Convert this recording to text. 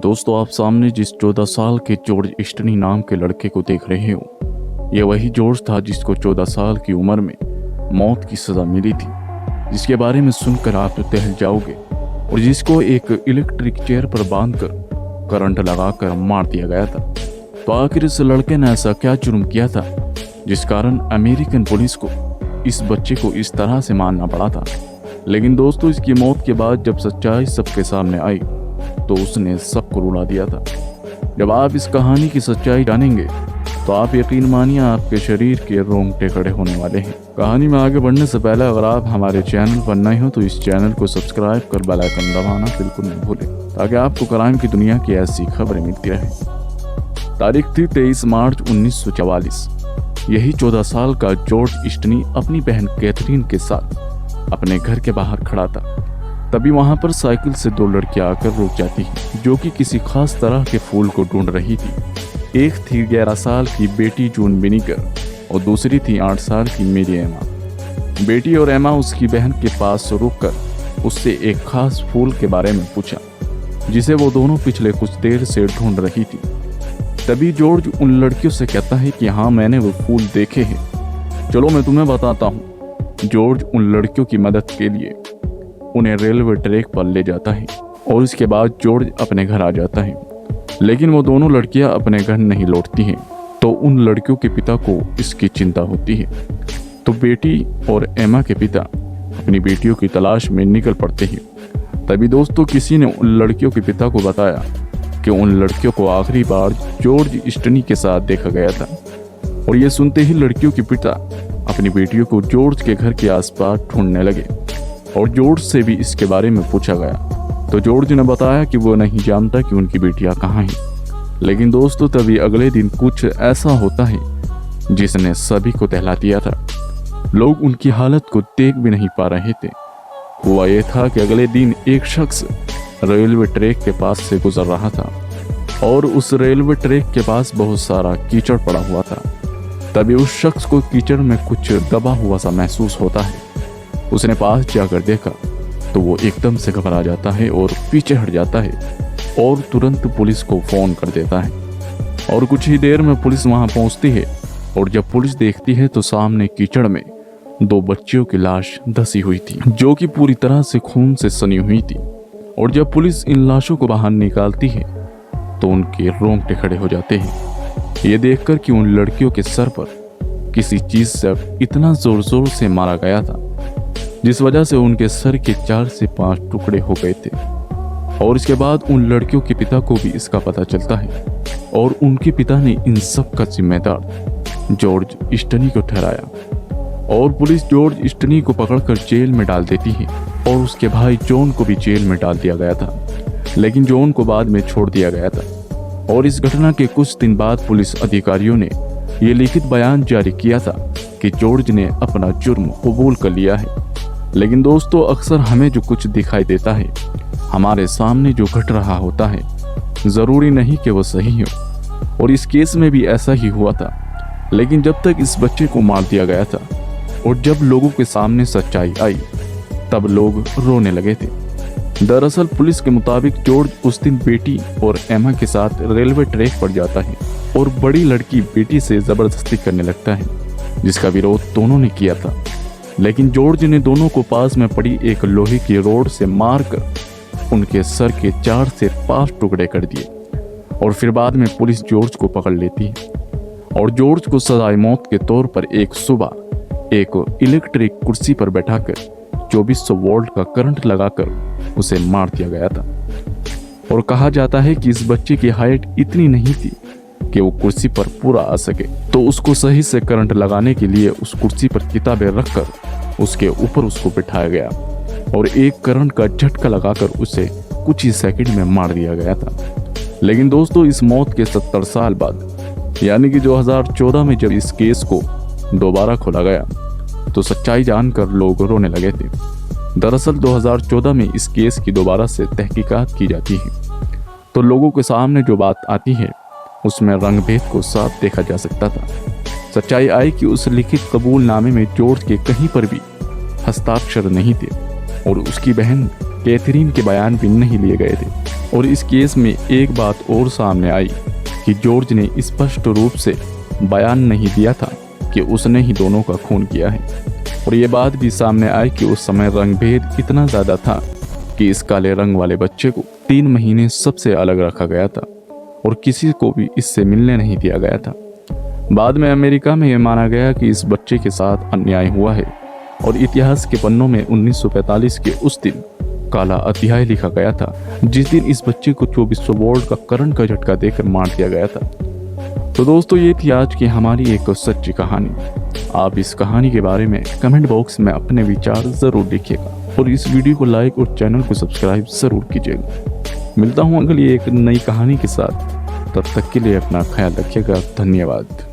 दोस्तों, आप सामने जिस 14 साल के जॉर्ज ईस्टनी नाम के लड़के को देख रहे हो, ये वही जॉर्ज था जिसको 14 साल की उम्र में मौत की सज़ा मिली थी, जिसके बारे में सुनकर आप दहल जाओगे और जिसको एक इलेक्ट्रिक चेयर पर बांधकर करंट लगाकर मार दिया गया था। तो आखिर इस लड़के ने ऐसा क्या जुर्म किया था जिस कारण अमेरिकन पुलिस को इस बच्चे को इस तरह से मारना पड़ा था। लेकिन दोस्तों, इसकी मौत के बाद जब सच्चाई सबके सामने आई तो उसने सबको रुला दिया था। जब आप इस कहानी की सच्चाई जानेंगे तो आप यकीन मानिए आपके शरीर के रोंगटे खड़े होने वाले हैं। कहानी में आगे बढ़ने से पहले अगर आप हमारे चैनल पर नए हो तो इस चैनल को सब्सक्राइब कर बेल आइकन दबाना बिल्कुल नहीं भूलें, ताकि आपको क्राइम की दुनिया की ऐसी खबरें मिलती रहे। तारीख थी 23 मार्च 1944। यही 14 साल का जॉर्ज ईस्टनी अपनी बहन कैथरीन के साथ अपने घर के बाहर खड़ा था। तभी वहां पर साइकिल से दो लड़कियां आकर रुक जाती हैं, जो कि किसी खास तरह के फूल को ढूंढ रही थी। एक थी 11 साल की बेटी जून विनीगर और दूसरी थी 8 साल की मेरी एमा। बेटी और एमा उसकी बहन के पास रुककर उससे एक खास फूल के बारे में पूछा, जिसे वो दोनों पिछले कुछ देर से ढूंढ रही थी। तभी जॉर्ज उन लड़कियों से कहता है कि हाँ, मैंने वो फूल देखे हैं, चलो मैं तुम्हें बताता हूँ। जॉर्ज उन लड़कियों की मदद के लिए उन्हें रेलवे ट्रैक पर ले जाता है और इसके बाद जॉर्ज अपने घर आ जाता है। लेकिन वो दोनों लड़कियां अपने घर नहीं लौटती हैं, तो उन लड़कियों के पिता को इसकी चिंता होती है। तो बेटी और एमा के पिता अपनी बेटियों की तलाश में निकल पड़ते हैं। तभी दोस्तों, किसी ने उन लड़कियों के पिता को बताया कि उन लड़कियों को आखिरी बार जॉर्ज ईस्टनी के साथ देखा गया था। और ये सुनते ही लड़कियों के पिता अपनी बेटियों को जॉर्ज के घर के आसपास ढूंढने लगे और जॉर्ज से भी इसके बारे में पूछा गया। तो जॉर्ज ने बताया कि वो नहीं जानता कि उनकी बेटियां कहाँ हैं। लेकिन दोस्तों, तभी अगले दिन कुछ ऐसा होता है जिसने सभी को दहला दिया था। लोग उनकी हालत को देख भी नहीं पा रहे थे। हुआ ये था कि अगले दिन एक शख्स रेलवे ट्रैक के पास से गुजर रहा था और उस रेलवे ट्रैक के पास बहुत सारा कीचड़ पड़ा हुआ था। तभी उस शख्स को कीचड़ में कुछ दबा हुआ सा महसूस होता है। उसने पास जाकर देखा तो वो एकदम से घबरा जाता है और पीछे हट जाता है और तुरंत पुलिस को फोन कर देता है। और कुछ ही देर में पुलिस वहां पहुंचती है और जब पुलिस देखती है तो सामने कीचड़ में दो बच्चियों की लाश धसी हुई थी, जो कि पूरी तरह से खून से सनी हुई थी। और जब पुलिस इन लाशों को बाहर निकालती है तो उनके रोंगटे खड़े हो जाते हैं, ये देखकर कि उन लड़कियों के सर पर किसी चीज से इतना जोर जोर से मारा गया था, जिस वजह से उनके सर के 4 से 5 टुकड़े हो गए थे। और इसके बाद उन लड़कियों के पिता को भी इसका पता चलता है और उनके पिता ने इन सब का जिम्मेदार जॉर्ज ईस्टनी को ठहराया। और पुलिस जॉर्ज ईस्टनी को पकड़कर जेल में डाल देती है और उसके भाई जॉन को भी जेल में डाल दिया गया था। लेकिन जॉन को बाद में छोड़ दिया गया था। और इस घटना के कुछ दिन बाद पुलिस अधिकारियों ने यह लिखित बयान जारी किया था कि जॉर्ज ने अपना जुर्म कबूल कर लिया है। लेकिन दोस्तों, अक्सर हमें जो कुछ दिखाई देता है, हमारे सामने जो घट रहा होता है, ज़रूरी नहीं कि वो सही हो। और इस केस में भी ऐसा ही हुआ था। लेकिन जब तक इस बच्चे को मार दिया गया था और जब लोगों के सामने सच्चाई आई तब लोग रोने लगे थे। दरअसल पुलिस के मुताबिक जॉर्ज उस दिन बेटी और एमा के साथ रेलवे ट्रैक पर जाता है और बड़ी लड़की बेटी से ज़बरदस्ती करने लगता है, जिसका विरोध दोनों ने किया था। लेकिन जॉर्ज ने दोनों को पास में पड़ी एक लोहे की रोड से मारकर उनके सर के 4 से 5 टुकड़े कर दिए। और फिर बाद में पुलिस जॉर्ज को पकड़ लेती है और जॉर्ज को सजाए मौत के तौर पर एक सुबह एक इलेक्ट्रिक कुर्सी पर बैठाकर 2400 वोल्ट का करंट लगाकर उसे मार दिया गया था। और कहा जाता है कि इस बच्चे की हाइट इतनी नहीं थी कि वो कुर्सी पर पूरा आ सके, तो उसको सही से करंट लगाने के लिए उस कुर्सी पर किताबें रखकर उसके ऊपर उसको बिठाया गया और एक करंट का झटका लगाकर उसे कुछ ही सेकंड में मार दिया गया था। लेकिन दोस्तों, इस मौत के 70 साल बाद, यानी कि 2014 में जब इस केस को दोबारा खोला गया तो सच्चाई जानकर लोग रोने लगे थे। दरअसल 2014 में इस केस की दोबारा से तहकीकात की जाती है तो लोगों के सामने जो बात आती है उसमें रंगभेद को साफ देखा जा सकता था। सच्चाई आई कि उस लिखित कबूलनामे में जॉर्ज के कहीं पर भी हस्ताक्षर नहीं थे और उसकी बहन कैथरीन के बयान भी नहीं लिए गए थे। और इस केस में एक बात और सामने आई कि जॉर्ज ने स्पष्ट रूप से बयान नहीं दिया था कि उसने ही दोनों का खून किया है। और ये बात भी सामने आई कि उस समय रंगभेद इतना ज़्यादा था कि इस काले रंग वाले बच्चे को 3 महीने सबसे अलग रखा गया था और किसी को भी इससे मिलने नहीं दिया गया था। बाद में अमेरिका में यह माना गया कि इस बच्चे के साथ अन्याय हुआ है और इतिहास के पन्नों में 1945 के उस दिन काला अध्याय लिखा गया था, जिस दिन इस बच्चे को 2400 वोल्ट का करंट का झटका देकर मार दिया गया था। तो दोस्तों, ये थी आज की हमारी एक सच्ची कहानी। आप इस कहानी के बारे में कमेंट बॉक्स में अपने विचार ज़रूर लिखिएगा और इस वीडियो को लाइक और चैनल को सब्सक्राइब ज़रूर कीजिएगा। मिलता हूँ अगली एक नई कहानी के साथ, तब तक के लिए अपना ख्याल रखिएगा। धन्यवाद।